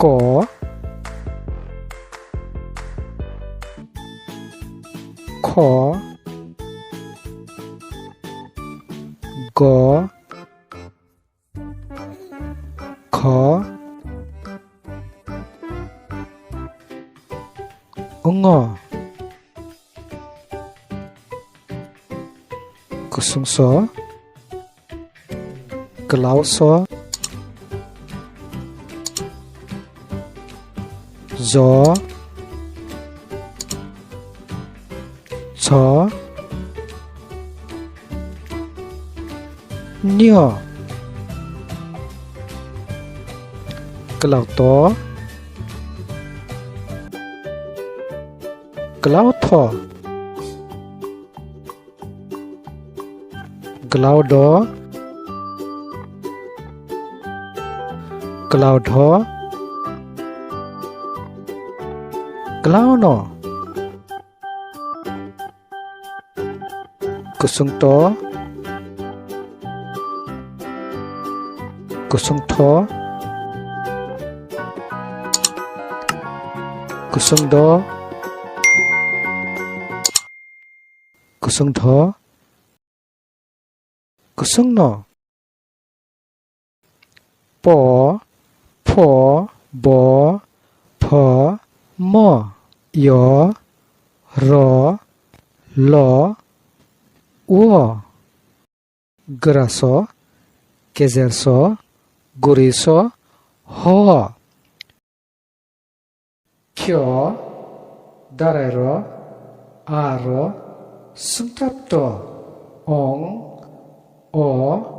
거, 코, 거, 거, 엉어, 구승서, 글라우서, 저, 저, 녀, 글라우토, 글라우토, 글라우도, 글라우도, 글라우노, 구승토, 구승토, 구승도, 구승도, 구승노, 뽀, 포, 보, 퍼, 뭐, 여, 러, 러, 우어, 그라서, 게젤서, 구리서, 허, 켜, 다레러, 아러, 승탑도, 옹, 어,